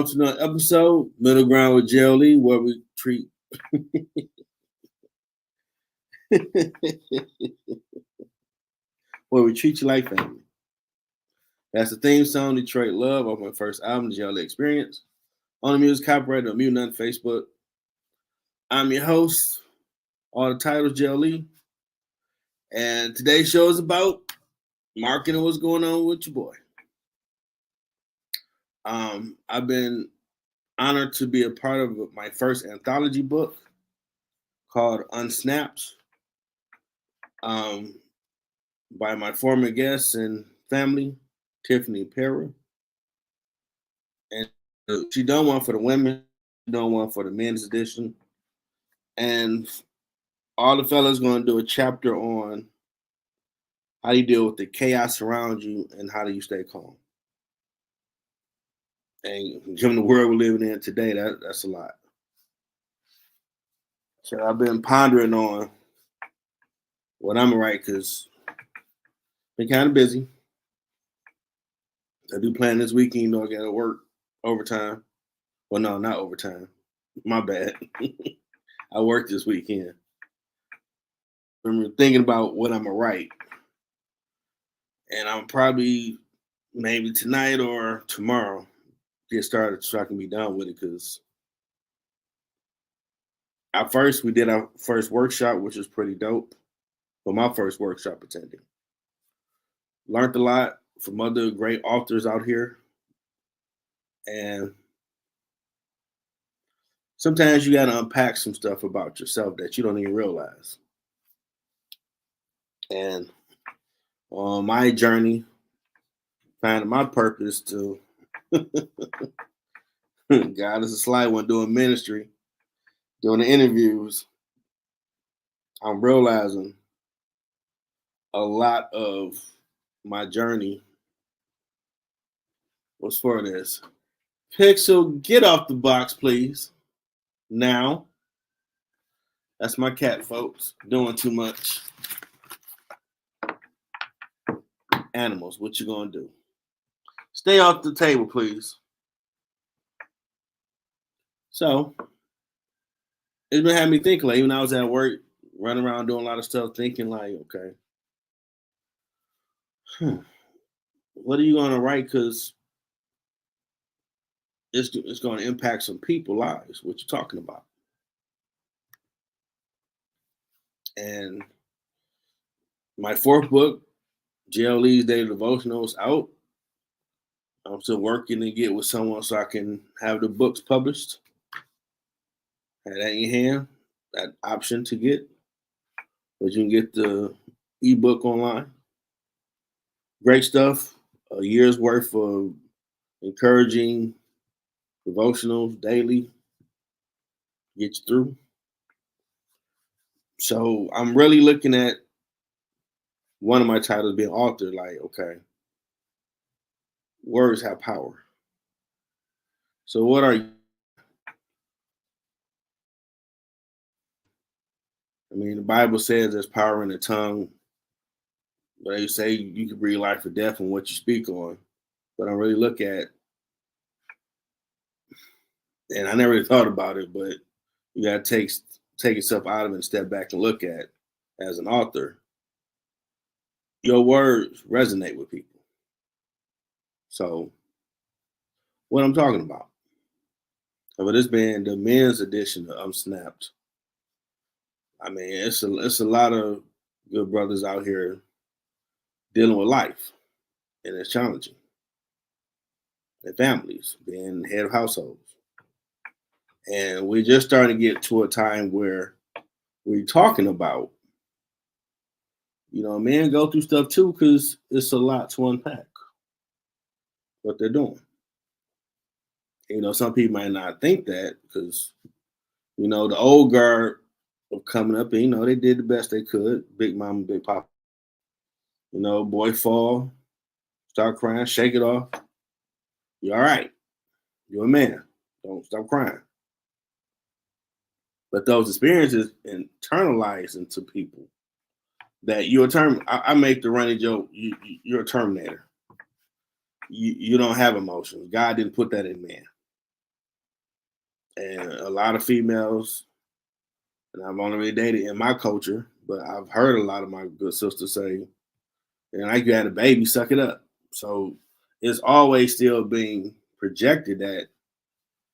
to another episode, Middle Ground with JLE, where we treat where we treat you like family. That's the theme song, Detroit Love, off my first album, JLE Experience. On the music copyright on Mute None Facebook. I'm your host, all the titles JLE. And today's show is about marketing, what's going on with your boy. I've been honored to be a part of my first anthology book called Unsnaps, by my former guests and family, Tiffany Perra. And she done one for the women, done one for the men's edition. And all the fellas going to do a chapter on how you deal with the chaos around you and how do you stay calm. And given the world we're living in today, that's a lot. So I've been pondering on what I'm gonna write because been kind of busy. I do plan this weekend, though I gotta work overtime. Well, no, not overtime. My bad. I work this weekend. I'm thinking about what I'm gonna write. And I'm probably maybe tonight or tomorrow get started so I can be done with it because we did our first workshop, which was pretty dope. For my first workshop attending. Learned a lot from other great authors out here. And sometimes you got to unpack some stuff about yourself that you don't even realize. And on my journey, finding my purpose to God is a sly one doing ministry, doing the interviews, I'm realizing a lot of my journey was for this. Pixel, get off the box, please. Now. That's my cat, folks. Doing too much. Animals, what you gonna do? Stay off the table, please. So, it's been having me think, like, even when I was at work, running around doing a lot of stuff, thinking like, okay, what are you gonna write? Because it's going to impact some people's lives. What you're talking about, and my fourth book, JLE's Daily Devotionals, out. I'm still working to get with someone so I can have the books published. Have that in your hand, that option to get, but you can get the ebook online. Great stuff. A year's worth of encouraging devotionals daily, get you through. So I'm really looking at one of my titles being author, like, okay, words have power. So what are you? I mean, the Bible says there's power in the tongue, but they say you can breathe life or death on what you speak on. But I really look at, and I never really thought about it, but you got to take yourself out of it and step back and look at, as an author, your words resonate with people. So what I'm talking about. But this being the men's edition of Unsnapped. I mean, it's a lot of good brothers out here dealing with life, and it's challenging. Their families, being head of households. And we're just starting to get to a time where we're talking about, men go through stuff too because it's a lot to unpack what they're doing. Some people might not think that because, the old guard of coming up and, they did the best they could. Big mama, big papa. Boy fall, start crying, shake it off. You're all right. You're a man. Don't stop crying. But those experiences internalize into people that you're I make the running joke, you're a Terminator. You don't have emotions. God didn't put that in man. And a lot of females, and I've only really dated in my culture, but I've heard a lot of my good sisters say, and like you had a baby, suck it up. So it's always still being projected that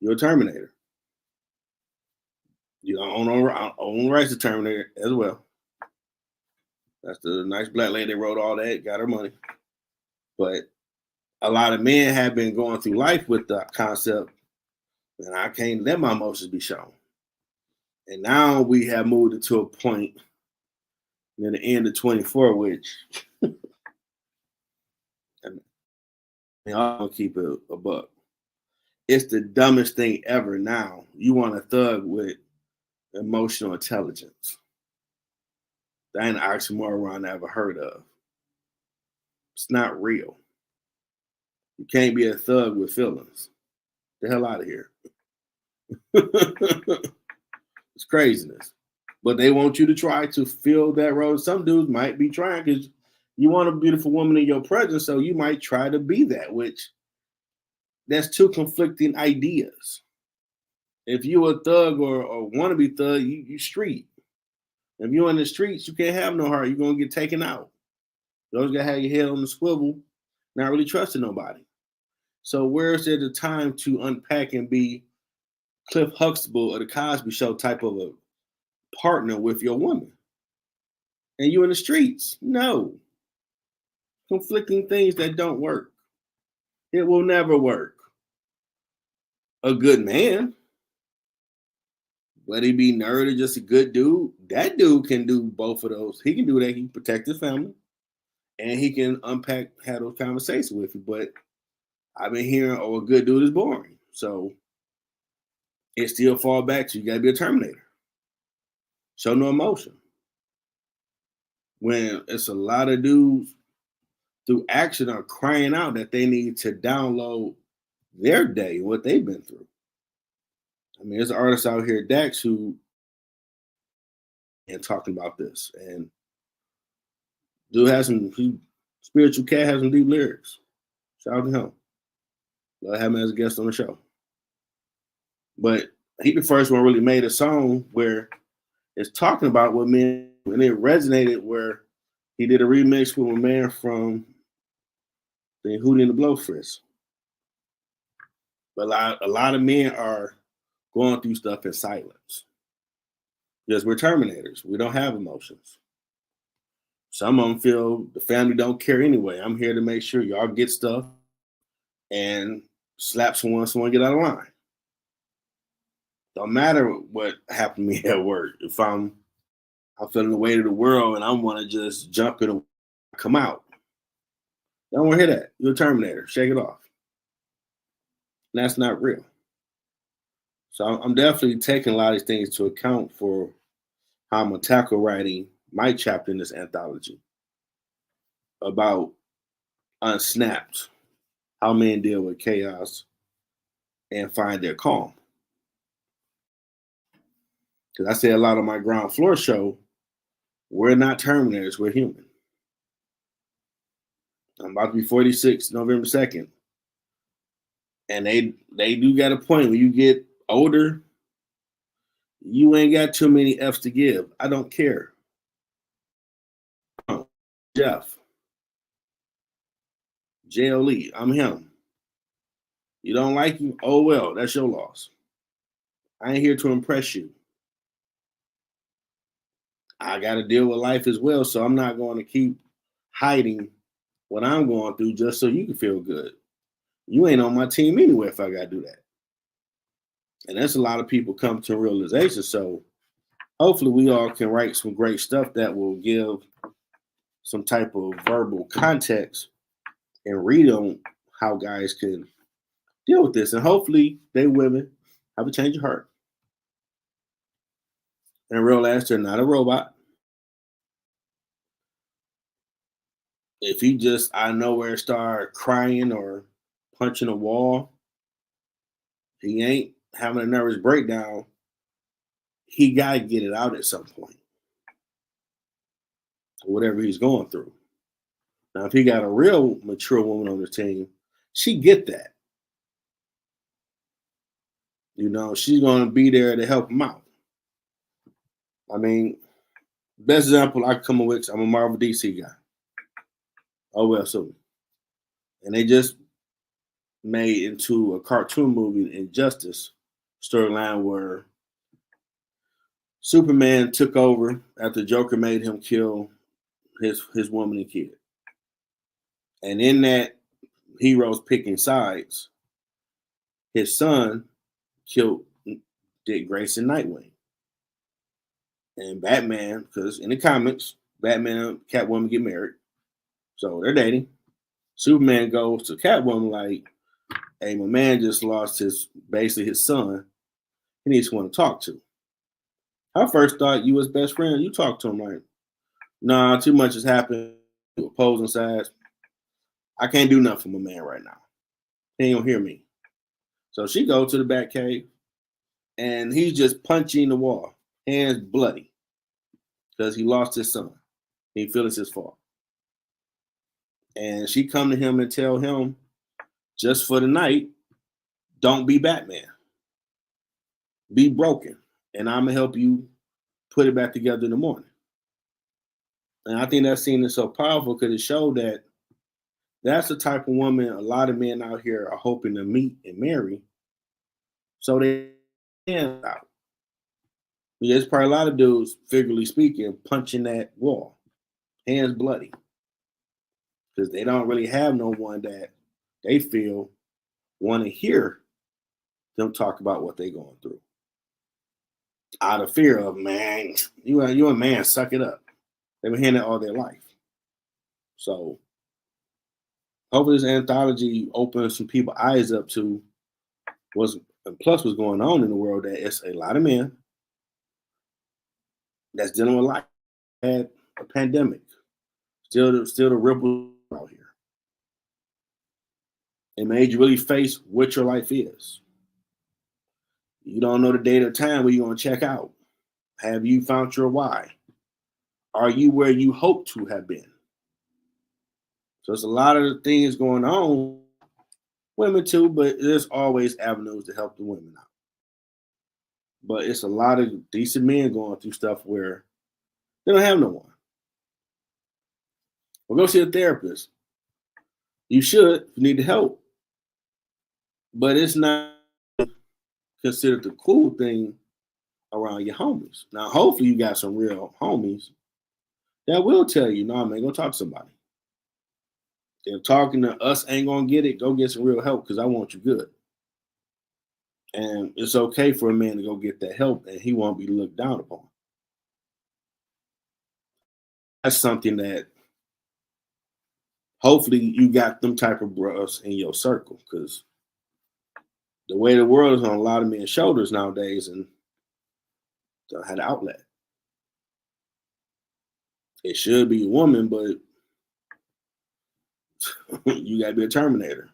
you're a Terminator. You don't own rights to Terminator as well. That's the nice black lady that wrote all that, got her money. But a lot of men have been going through life with the concept, and I can't let my emotions be shown. And now we have moved it to a point near the end of 24, which I mean, I'll keep it a buck. It's the dumbest thing ever now. You want a thug with emotional intelligence. That ain't an oxymoron I ever heard of. It's not real. You can't be a thug with feelings. The hell out of here. It's craziness. But they want you to try to fill that role. Some dudes might be trying because you want a beautiful woman in your presence, so you might try to be that, which that's two conflicting ideas. If you a thug or want to be thug, you street. If you're in the streets, you can't have no heart. You're going to get taken out. You always got to have your head on the swivel, not really trusting nobody. So where's there the time to unpack and be Cliff Huxtable or the Cosby Show type of a partner with your woman? And you in the streets? No. Conflicting things that don't work. It will never work. A good man, whether he be nerd or just a good dude, that dude can do both of those. He can do that. He can protect his family, and he can have those conversations with you. But I've been hearing, oh, a good dude is boring. So it still fall back to you got to be a Terminator. Show no emotion. When it's a lot of dudes through action are crying out that they need to download their day, what they've been through. I mean, there's an artist out here, Dax, who and talking about this. And dude has spiritual cat has some deep lyrics. Shout out to him. Love having him as a guest on the show. But he the first one really made a song where it's talking about what men, and it resonated where he did a remix with a man from the Hootie and the Blowfish. But a lot of men are going through stuff in silence. Because we're Terminators. We don't have emotions. Some of them feel the family don't care anyway. I'm here to make sure y'all get stuff and slap someone get out of line. Don't matter what happened to me at work. If I'm feeling the weight of the world and I want to just jump in and come out. I don't want to hear that. You're a Terminator. Shake it off. And that's not real. So I'm definitely taking a lot of these things to account for how I'm going to tackle writing my chapter in this anthology about unsnapped, how men deal with chaos and find their calm. Because I say a lot on my ground floor show, we're not Terminators, we're human. I'm about to be 46 November 2nd. And they do got a point when you get older, you ain't got too many F's to give. I don't care. Jeff. JLE, I'm him. You don't like him? Oh well, that's your loss. I ain't here to impress you. I got to deal with life as well, so I'm not going to keep hiding what I'm going through just so you can feel good. You ain't on my team anyway if I got to do that. And that's a lot of people come to realization. So hopefully we all can write some great stuff that will give some type of verbal context and read on how guys can deal with this. And hopefully they women have a change of heart and realize they're not a robot. If he just out of nowhere start crying or punching a wall, he ain't having a nervous breakdown. He got to get it out at some point. Whatever he's going through. Now, if he got a real mature woman on the team, she get that. You know, she's going to be there to help him out. I mean, best example I can come up with, I'm a Marvel DC guy. Oh, well, so. And they just made into a cartoon movie, Injustice storyline, where Superman took over after Joker made him kill his woman and kid. And in that, heroes picking sides, his son killed Dick Grayson Nightwing. And Batman, because in the comics, Batman and Catwoman get married. So they're dating. Superman goes to Catwoman like, hey, my man just lost basically his son. He needs someone to talk to. I first thought you was best friend. You talk to him like, nah, too much has happened. Opposing sides. I can't do nothing for my man right now. He ain't gonna hear me. So she goes to the Batcave, and he's just punching the wall, hands bloody, because he lost his son. He feels it's his fault. And she come to him and tell him, just for the night, don't be Batman. Be broken, and I'm gonna help you put it back together in the morning. And I think that scene is so powerful because it showed that that's the type of woman a lot of men out here are hoping to meet and marry, so they can out. There's probably a lot of dudes, figuratively speaking, punching that wall, hands bloody, because they don't really have no one that they feel want to hear them talk about what they're going through. Out of fear of, man, you a man, suck it up. They've been hearing it all their life. So hopefully this anthology opens some people's eyes up to what's going on in the world, that it's a lot of men that's dealing with life, had a pandemic, still the ripple out here. It made you really face what your life is. You don't know the date or time where you're gonna check out. Have you found your why? Are you where you hope to have been? So it's a lot of things going on. Women too, but there's always avenues to help the women out. But it's a lot of decent men going through stuff where they don't have no one. Well, go see a therapist. You should, if you need help. But it's not considered the cool thing around your homies. Now, hopefully you got some real homies that will tell you, nah, man, go talk to somebody. If talking to us ain't gonna get it, go get some real help because I want you good. And it's okay for a man to go get that help and he won't be looked down upon. That's something that hopefully you got them type of bros in your circle, because the way the world is on a lot of men's shoulders nowadays and don't have an outlet. It should be a woman, but you gotta be a terminator.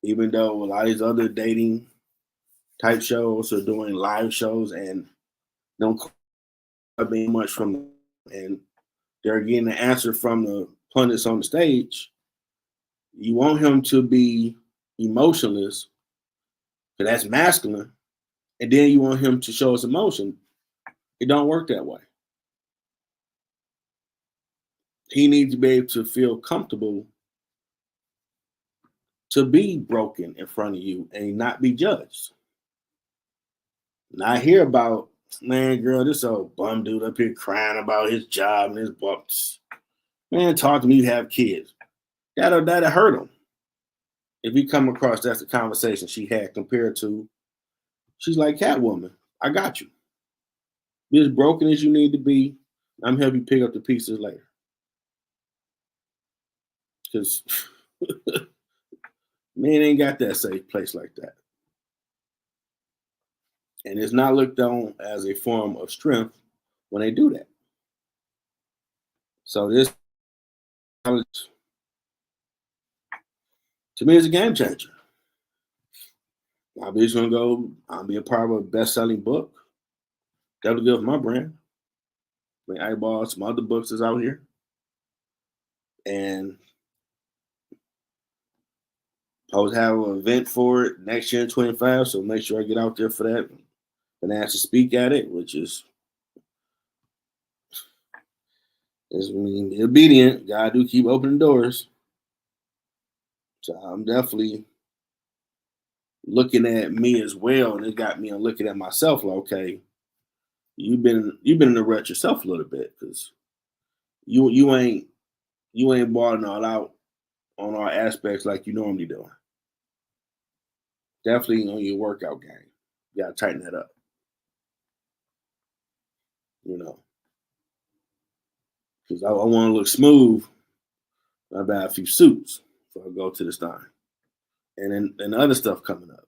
Even though a lot of these other dating type shows are doing live shows and don't being much from them, and they're getting the answer from the pundits on the stage. You want him to be emotionless, because that's masculine, and then you want him to show his emotion. It don't work that way. He needs to be able to feel comfortable to be broken in front of you and not be judged. Not hear about, man, girl, this old bum dude up here crying about his job and his bumps. Man, talk to me, you have kids. That'll hurt him. If you come across that's the conversation she had compared to, she's like, Catwoman, I got you. Be as broken as you need to be. I'm help you pick up the pieces later. Because men ain't got that safe place like that. And it's not looked on as a form of strength when they do that. So this, to me, is a game changer. I'll be just gonna go. I'll be a part of a best-selling book. That'll be good for my brand. I mean, I bought some other books that's out here, and I always have an event for it next year in 25, so make sure I get out there for that and ask to speak at it, which is I mean, be obedient. God do keep opening doors. So I'm definitely looking at me as well, and it got me looking at myself like, okay, you've been in the rut yourself a little bit because you ain't balling all out on our aspects like you normally do. Definitely on your workout game. You gotta tighten that up, you know, because I want to look smooth. I buy a few suits before I go to this time, and then and other stuff coming up.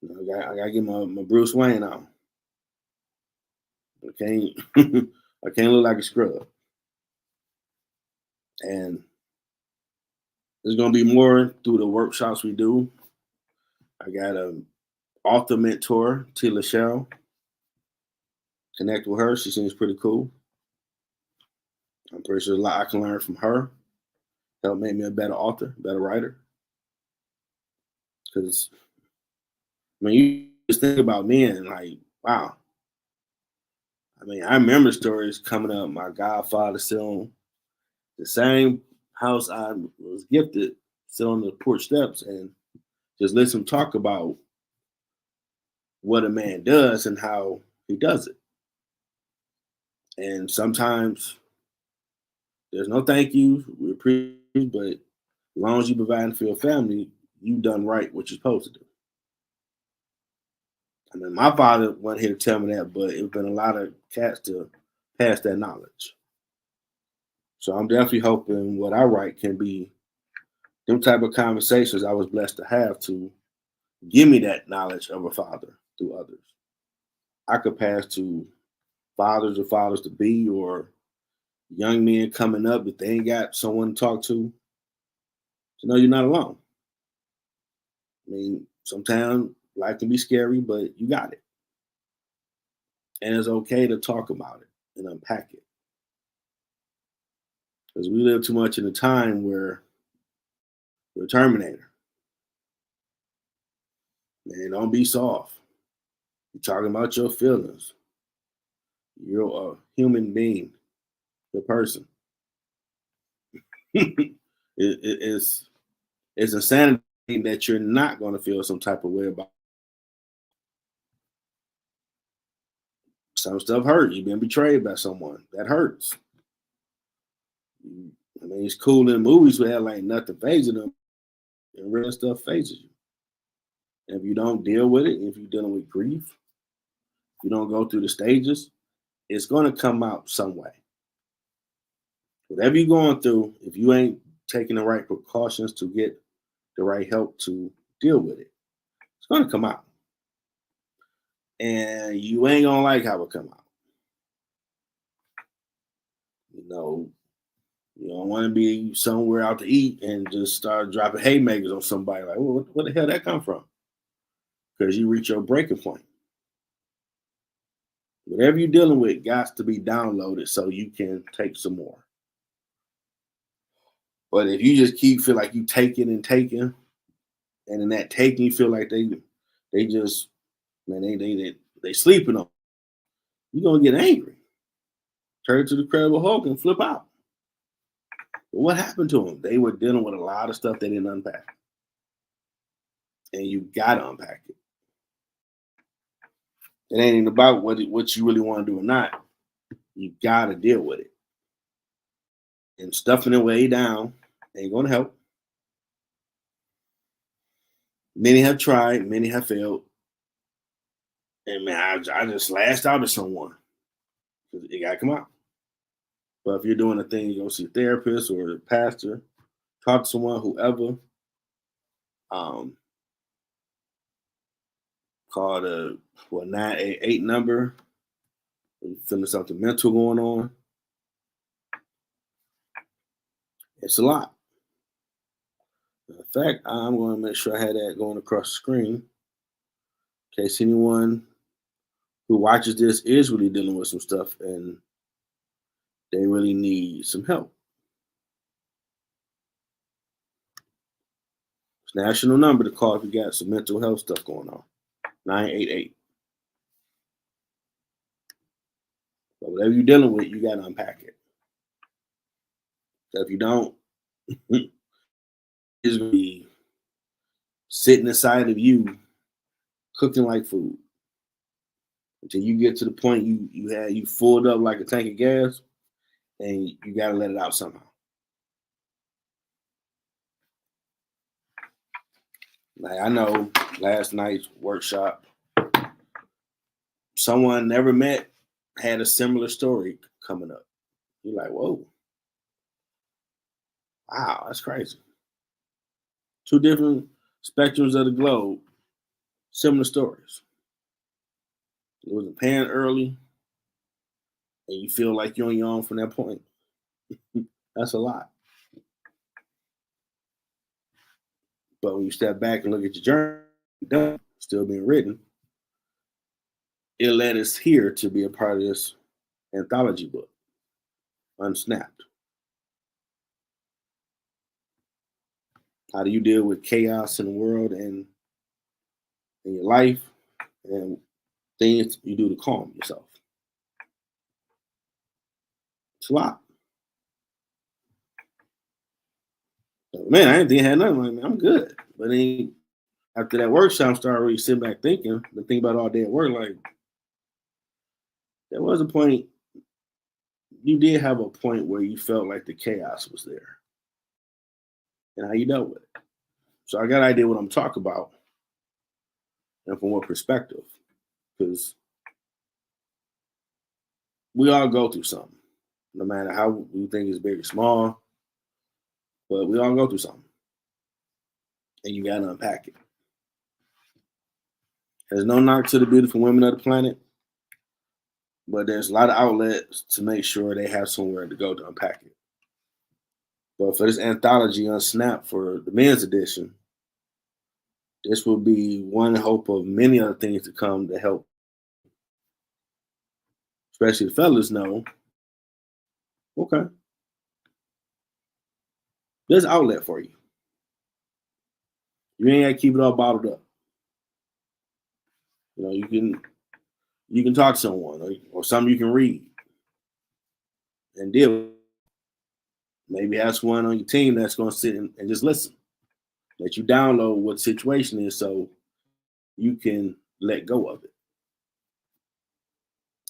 I gotta get my Bruce Wayne on. I can't I can't look like a scrub. And there's gonna be more through the workshops we do. I got a author mentor, T. Lachelle. Connect with her. She seems pretty cool. I'm pretty sure there's a lot I can learn from her. Help make me a better author, better writer. Because when you just think about men, like, wow. I mean, I remember stories coming up. My godfather still the same house I was gifted, sit on the porch steps and just listen him talk about what a man does and how he does it. And sometimes there's no thank you, we appreciate, but as long as you provide for your family, you done right what you're supposed to do. I mean, my father wasn't here to tell me that, but it's been a lot of cats to pass that knowledge. So I'm definitely hoping what I write can be them type of conversations I was blessed to have to give me that knowledge of a father through others. I could pass to fathers or fathers to be or young men coming up if they ain't got someone to talk to know you're not alone. I mean, sometimes life can be scary, but you got it. And it's okay to talk about it and unpack it. Because we live too much in a time where you're a Terminator. Man, don't be soft. You're talking about your feelings. You're a human being, a person. It's insanity that you're not going to feel some type of way about some stuff. Hurt. You've been betrayed by someone. That hurts. I mean, it's cool in movies where like nothing phases them, and real stuff phases you. And if you don't deal with it, if you're dealing with grief, you don't go through the stages, it's going to come out some way. Whatever you're going through, if you ain't taking the right precautions to get the right help to deal with it, it's going to come out. And you ain't going to like how it come out. You know, you don't want to be somewhere out to eat and just start dropping haymakers on somebody like, well, where the hell that come from? Because you reach your breaking point. Whatever you're dealing with got to be downloaded so you can take some more. But if you just keep feel like you taking and taking, and in that taking you feel like they just man they sleeping on, you're gonna get angry, turn to the Incredible Hulk and flip out. But what happened to them? They were dealing with a lot of stuff they didn't unpack, and you gotta unpack it. It ain't even about what you really want to do or not. You gotta deal with it, and stuffing it way down ain't gonna help. Many have tried, many have failed, and man, I just lashed out at someone because it gotta come out. But if you're doing a thing, you go see a therapist or a pastor, talk to someone, whoever. Um, call the 988 number. If you're feeling something mental going on, it's a lot. In fact, I'm going to make sure I had that going across the screen in case anyone who watches this is really dealing with some stuff and they really need some help. It's national number to call if you got some mental health stuff going on. 988. But whatever you're dealing with, you got to unpack it. So if you don't, it's going to be sitting inside of you, cooking like food. Until you get to the point you filled up like a tank of gas, and you got to let it out somehow. Like I know last night's workshop, someone never met had a similar story coming up. You're like, whoa, wow, that's crazy. Two different spectrums of the globe, similar stories. It wasn't paying early, and you feel like you're on your own from that point. That's a lot. But when you step back and look at your journey, still being written, it led us here to be a part of this anthology book, Unsnapped. How do you deal with chaos in the world and in your life and things you do to calm yourself? It's a lot. Man, I didn't think I had nothing. Like, man, I'm good. But then after that workshop, I started really sitting back thinking about all day at work. Like, there was a point, you did have a point where you felt like the chaos was there and how you dealt with it. So I got an idea what I'm talking about and from what perspective. Because we all go through something, no matter how we think it's big or small, but we all go through something. And you got to unpack it. There's no knock to the beautiful women of the planet, but there's a lot of outlets to make sure they have somewhere to go to unpack it. But for this anthology Unsnapped for the men's edition, this will be one hope of many other things to come to help, especially the fellas know, okay, there's an outlet for you. You ain't got to keep it all bottled up. You know, you can talk to someone or something you can read and deal with. Maybe have someone on your team that's going to sit and just listen. Let you download what the situation is so you can let go of it.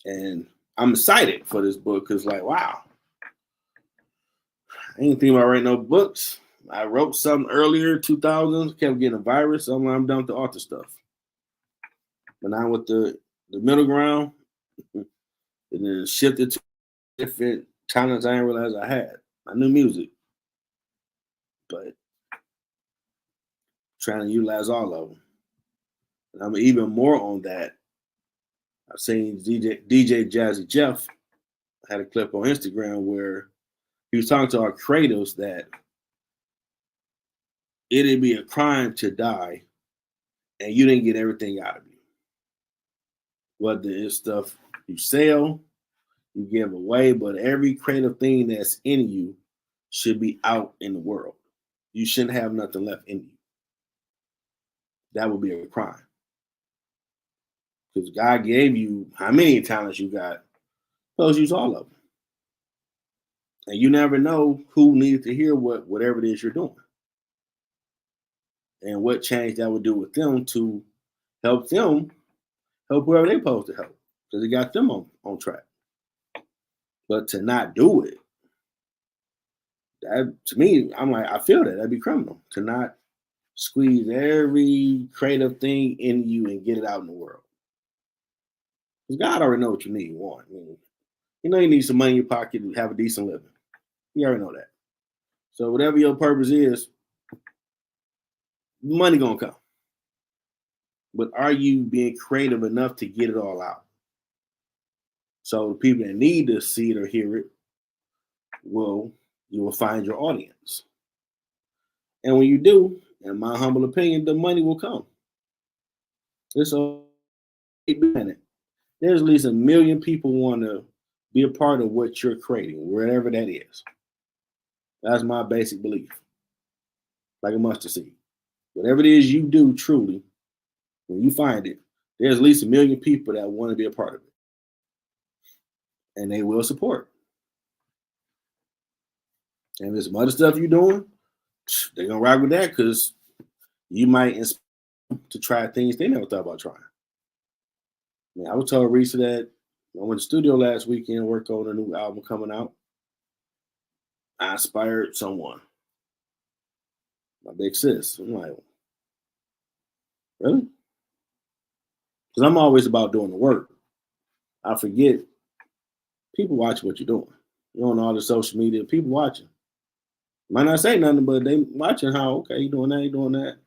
And I'm excited for this book because, like, wow, I ain't thinking about writing no books. I wrote something earlier, 2000s, kept getting a virus. So I'm done with the author stuff. But now with the middle ground, and then shifted to different talents I didn't realize I had. I knew music, but trying to utilize all of them. And I'm even more on that. I've seen DJ Jazzy Jeff had a clip on Instagram where he was talking to our creatives that it'd be a crime to die and you didn't get everything out of you. Whether it's stuff you sell, you give away, but every creative thing that's in you should be out in the world. You shouldn't have nothing left in you. That would be a crime. Because God gave you how many talents you got, supposed to use all of them. And you never know who needs to hear whatever it is you're doing. And what change that would do with them to help whoever they're supposed to help. Because it got them on track. But to not do it, that to me, I'm like, I feel that'd be criminal to not squeeze every creative thing in you and get it out in the world. Because God already know what you need and want. I mean, you know you need some money in your pocket to have a decent living. You already know that. So whatever your purpose is, money gonna come. But are you being creative enough to get it all out? So the people that need to see it or hear it, you will find your audience. And when you do, in my humble opinion, the money will come. There's at least 1 million people want to be a part of what you're creating, wherever that is. That's my basic belief. Like a mustard seed. Whatever it is you do, truly, when you find it, there's at least 1 million people that want to be a part of it, and they will support. And there's some other stuff you're doing, they're gonna rock with that because you might inspire them to try things they never thought about trying. I was told Risa that I went to the studio last weekend, worked on a new album coming out. I inspired someone, my big sis. I'm like, really? Because I'm always about doing the work. I forget people watch what you're doing. You're on all the social media, people watching. Might not say nothing, but they watching how, okay, you doing that, you doing that.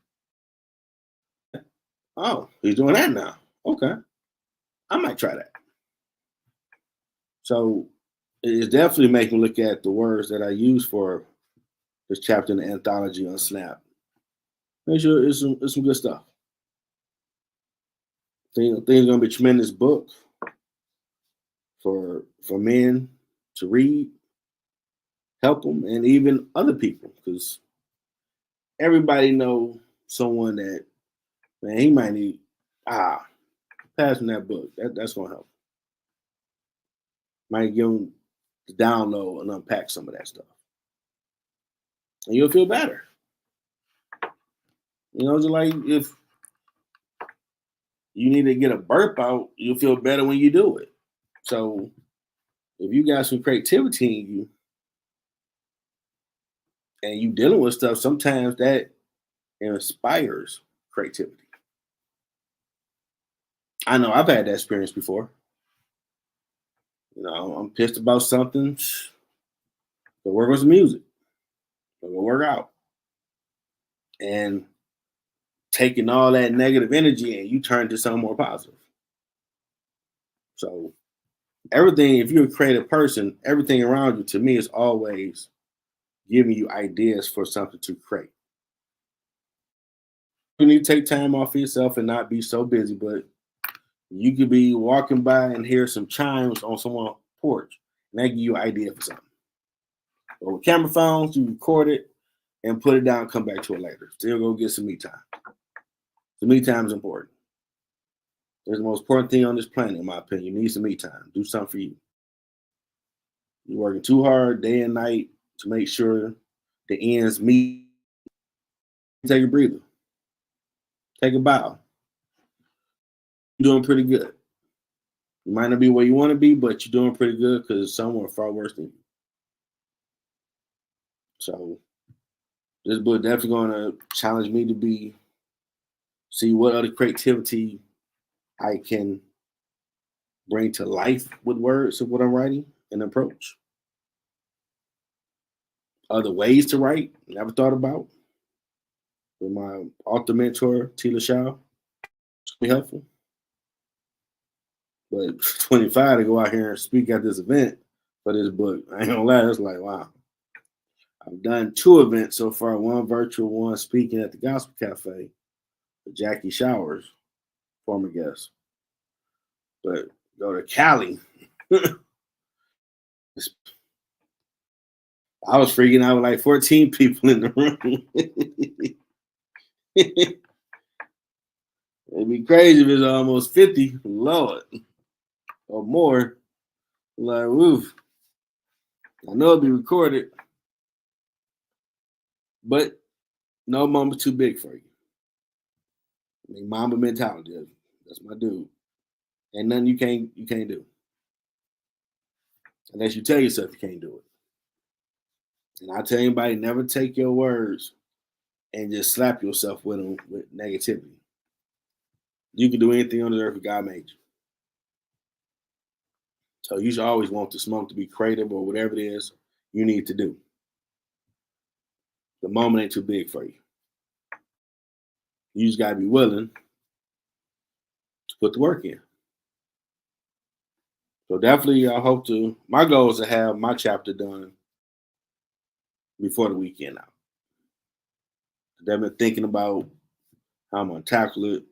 Oh, he's doing that now. Okay. I might try that. So it's definitely making me look at the words that I use for this chapter in the anthology on Snap. Make sure it's some good stuff. Things gonna be a tremendous book for men to read, help them, and even other people, because everybody know someone that, man, he might need pass him that book. That's gonna help. Might give him to download and unpack some of that stuff, and you'll feel better. Just like if you need to get a burp out, you'll feel better when you do it. So if you got some creativity in you and you dealing with stuff, sometimes that inspires creativity. I know I've had that experience before. I'm pissed about something. Go work on some music. Go work out. And taking all that negative energy and you turn to something more positive. So everything, if you're a creative person, everything around you to me is always giving you ideas for something to create. You need to take time off for yourself and not be so busy, but you could be walking by and hear some chimes on someone's porch, and that give you an idea for something. But with camera phones, you record it and put it down, come back to it later. Still go get some me time. The me time is important. It's the most important thing on this planet, in my opinion. You need some me time. Do something for you. You're working too hard day and night to make sure the ends meet. Take a breather. Take a bow. You're doing pretty good. You might not be where you want to be, but you're doing pretty good because someone far worse than you. So this book definitely going to challenge me to see what other creativity I can bring to life with words of what I'm writing and approach. Other ways to write, never thought about. With my author mentor, Tila Shaw, it's be helpful. But 25 to go out here and speak at this event for this book, I ain't gonna lie, it's like, wow. I've done 2 events so far, one virtual, one speaking at the Gospel Cafe with Jackie Showers, former guest. But go to Cali. I was freaking out with like 14 people in the room. It'd be crazy if it's almost 50, Lord, or more. Like, woof. I know it'll be recorded, but no moment's too big for you. I mean, Mamba mentality. That's my dude. Ain't nothing you can't do. Unless you tell yourself you can't do it. And I tell anybody, never take your words and just slap yourself with them with negativity. You can do anything on the earth that God made you. So you should always want the smoke to be creative or whatever it is you need to do. The moment ain't too big for you. You just gotta be willing to put the work in. So definitely I hope my goal is to have my chapter done before the weekend out. I've been thinking about how I'm gonna tackle it.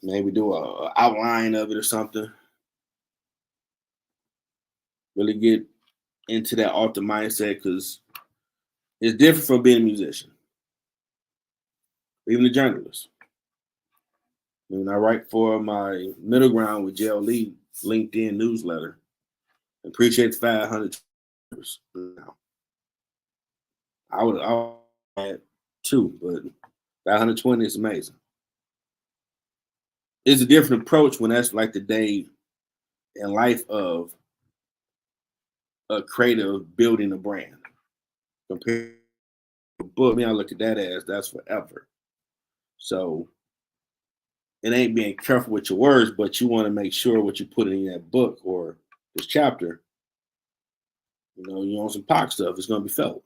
Maybe do a outline of it or something. Really get into that author mindset because It's different from being a musician, even a journalist. When I write for my middle ground with JLE LinkedIn newsletter, appreciate the 500 now. I had two, but 520 is amazing. It's a different approach when that's like the day in life of a creative building a brand. Compared to a book, I look at that as that's forever. So it ain't being careful with your words, but you want to make sure what you put in that book or this chapter, you own some POC stuff, it's going to be felt.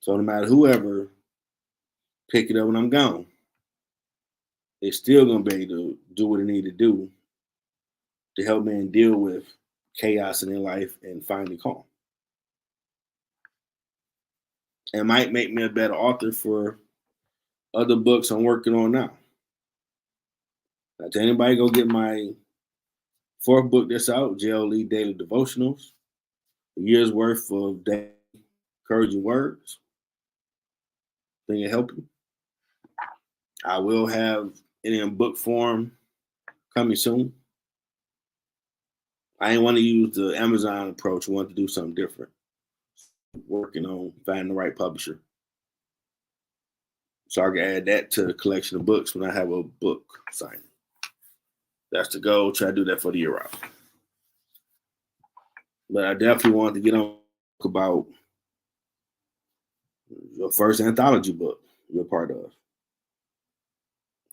So no matter whoever pick it up when I'm gone, it's still going to be able to do what it need to do to help me deal with chaos in their life and finding calm. It might make me a better author for other books I'm working on now. Now, to anybody, go get my fourth book that's out, JLE Daily Devotionals, a year's worth of daily encouraging words. Think it help you. I will have it in book form coming soon. I didn't want to use the Amazon approach. I wanted to do something different. Working on finding the right publisher. So I can add that to the collection of books when I have a book signing. That's the goal. Try to do that for the year out. But I definitely want to get on about your first anthology book you're part of.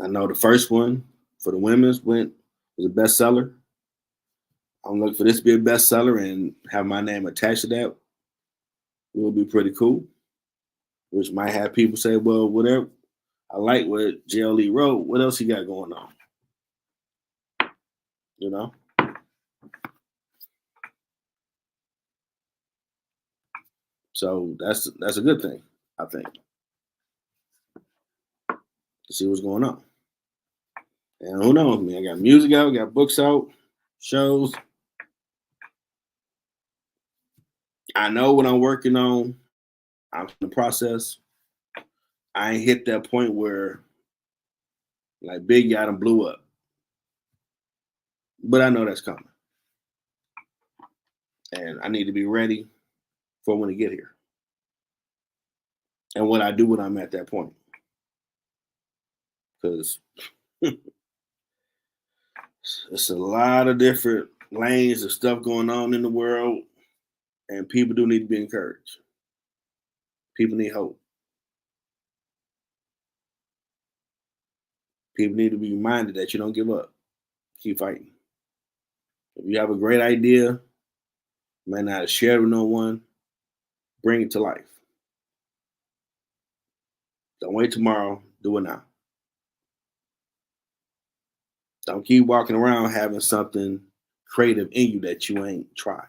I know the first one for the women's was a bestseller. I'm looking for this to be a bestseller and have my name attached to that. It will be pretty cool. Which might have people say, well, whatever. I like what JLE wrote. What else he got going on? So that's a good thing, I think. To see what's going on. And who knows, man? I got music out, got books out, shows. I know what I'm working on. I'm in the process. I ain't hit that point where like Big Yacht and blew up. But I know that's coming. And I need to be ready for when I get here. And what I do when I'm at that point. Because it's a lot of different lanes of stuff going on in the world. And people do need to be encouraged. People need hope. People need to be reminded that you don't give up. Keep fighting. If you have a great idea, you might not share it with no one, bring it to life. Don't wait tomorrow, do it now. Don't keep walking around having something creative in you that you ain't tried.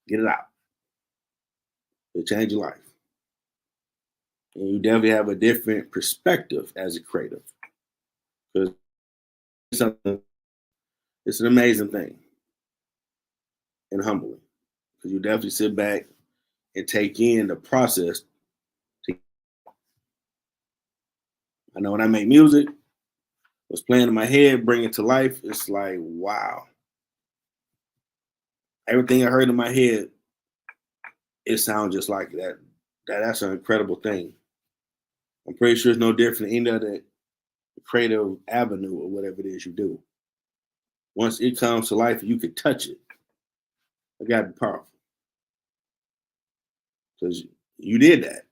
Get it out. It'll change your life. And you definitely have a different perspective as a creative. Because it's an amazing thing and humbling. Because you definitely sit back and take in the process. I know when I make music, what's playing in my head, bring it to life, it's like, wow. Everything I heard in my head, it sounds just like that. That's an incredible thing. I'm pretty sure it's no different than any other creative avenue or whatever it is you do. Once it comes to life, you can touch it. It got to be powerful. Because you did that.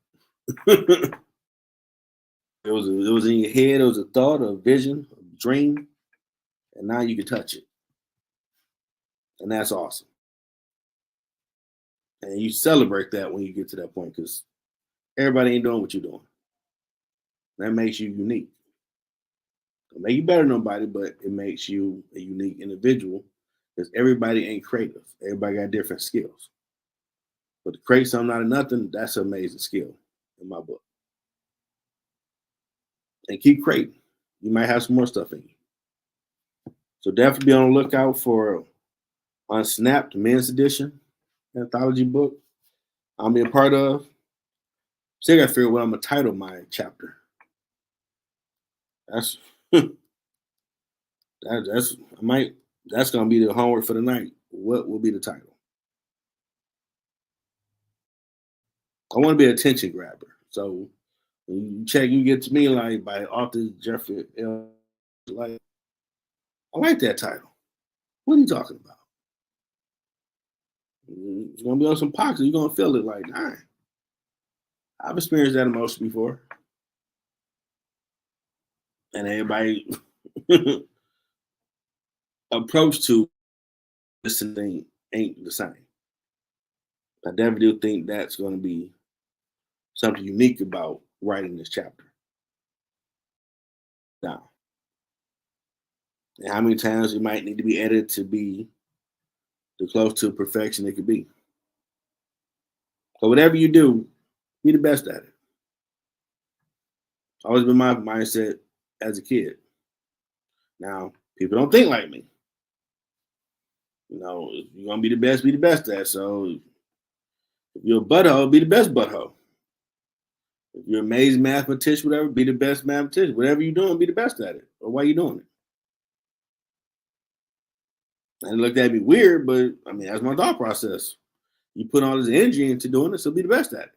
It was in your head, it was a thought, a vision, a dream, and now you can touch it. And that's awesome. And you celebrate that when you get to that point because everybody ain't doing what you're doing. That makes you unique. It'll make you better than nobody, but it makes you a unique individual because everybody ain't creative. Everybody got different skills. But to create something out of nothing, that's an amazing skill in my book. And keep creating. You might have some more stuff in you. So definitely be on the lookout for Unsnapped Men's Edition anthology book. I'm be a part of. Still got to figure out what I'm gonna title my chapter. That's that's I might that's gonna be the homework for the night. What will be the title? I want to be an attention grabber. So when you check, you get to me like by author Jeffrey L. Like, I like that title. What are you talking about? It's gonna be on some pockets. You're gonna feel it like, nah. I've experienced that emotion before. And everybody approach to this thing ain't the same. I definitely do think that's gonna be something unique about writing this chapter. Now, and how many times it might need to be edited to be the close to perfection it could be. So whatever you do, be the best at it. It's always been my mindset as a kid. Now, people don't think like me. You know, if you're gonna be the best at it. So if you're a butthole, be the best butthole. If you're an amazing mathematician, whatever, be the best mathematician. Whatever you're doing, be the best at it. Or why are you doing it? And it looked at me weird, but I mean, that's my thought process. You put all this energy into doing it, so be the best at it.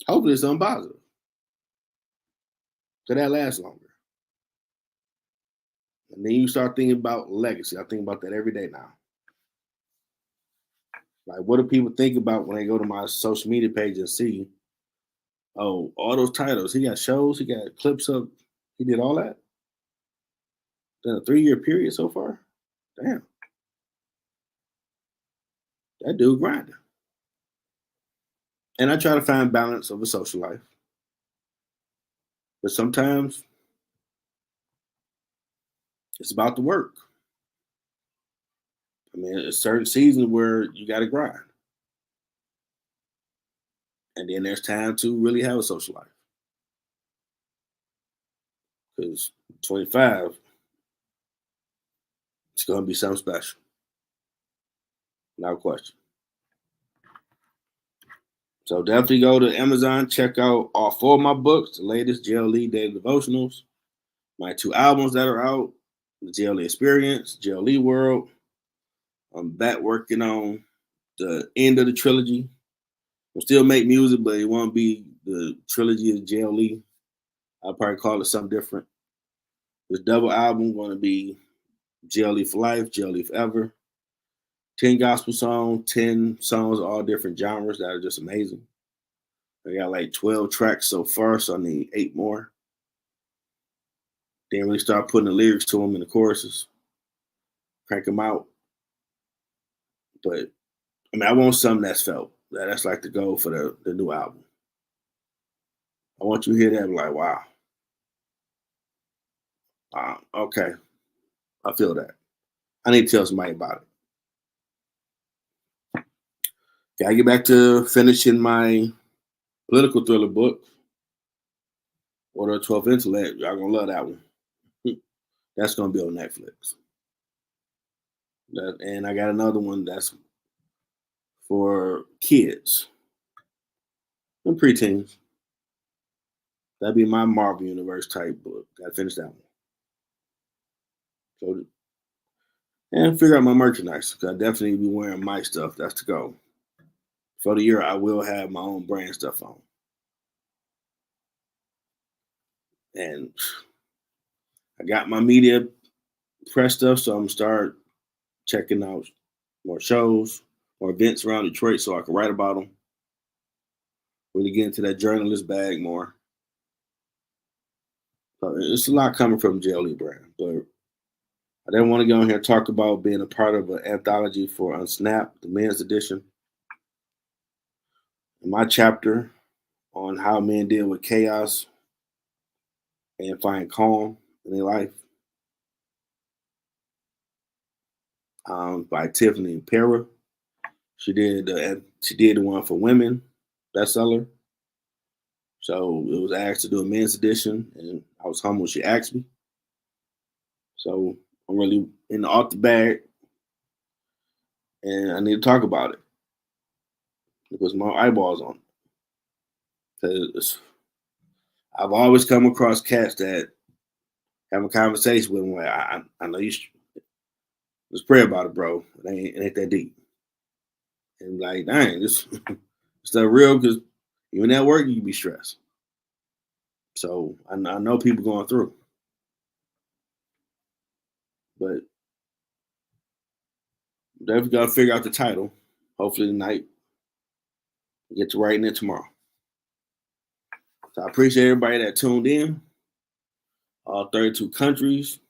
Hopefully it's something positive. So that lasts longer. And then you start thinking about legacy. I think about that every day now. Like, what do people think about when they go to my social media page and see, oh, all those titles? He got shows, he got clips up, he did all that in a 3-year period so far. Damn, that dude grinding. And I try to find balance of a social life, but sometimes it's about the work. I mean, a certain season where you got to grind, and then there's time to really have a social life. Because 25, it's going to be something special, no question. So definitely go to Amazon, check out all 4 of my books, the latest JLE Daily Devotionals, my 2 albums that are out, the JLE Experience, JLE World. I'm back working on the end of the trilogy. I'll still make music, but it won't be the trilogy of JLE. I'll probably call it something different. This double album going to be JLE for Life, JLE Forever. 10 gospel songs, 10 songs, all different genres that are just amazing. I got like 12 tracks so far, so I need 8 more. Then really start putting the lyrics to them in the choruses, crank them out. But I mean, I want something that's felt. That's like the goal for the new album. I want you to hear that and be like, wow. Okay, I feel that. I need to tell somebody about it. Gotta get back to finishing my political thriller book, Order of 12th Intellect. Y'all gonna love that one. That's gonna be on Netflix. And I got another one that's for kids and preteens. That'd be my Marvel Universe type book. Gotta finish that one. So, and figure out my merchandise. Cause I definitely be wearing my stuff. That's the goal. For the year, I will have my own brand stuff on. And I got my media press stuff, so I'm gonna start checking out more shows or events around Detroit so I can write about them. Really get into that journalist bag more. So it's a lot coming from JLE brand, but I didn't want to go on here and talk about being a part of an anthology for Unsnap, the men's edition. In my chapter on how men deal with chaos and find calm in their life, by Tiffany Pera. She did the one for women bestseller. So it was asked to do a men's edition, and I was humbled she asked me. So I'm really in the author bag, and I need to talk about it. to put some eyeballs on it. Because I've always come across cats that have a conversation with them like, I know you just pray about it, bro. It ain't that deep. And like, dang, this stuff real because even at work you can be stressed. So I know people going through, but definitely got to figure out the title. Hopefully tonight, get to writing it tomorrow. So I appreciate everybody that tuned in. All 32 countries.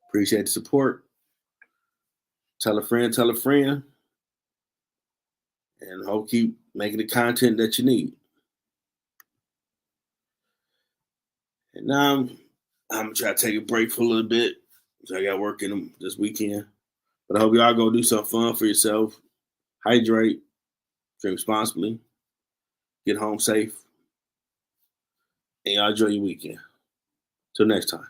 Appreciate the support. Tell a friend, and hope keep making the content that you need. And now I'm gonna try to take a break for a little bit. So I got work in them this weekend. But I hope y'all go do something fun for yourself. Hydrate, drink responsibly, get home safe, and y'all enjoy your weekend. Till next time.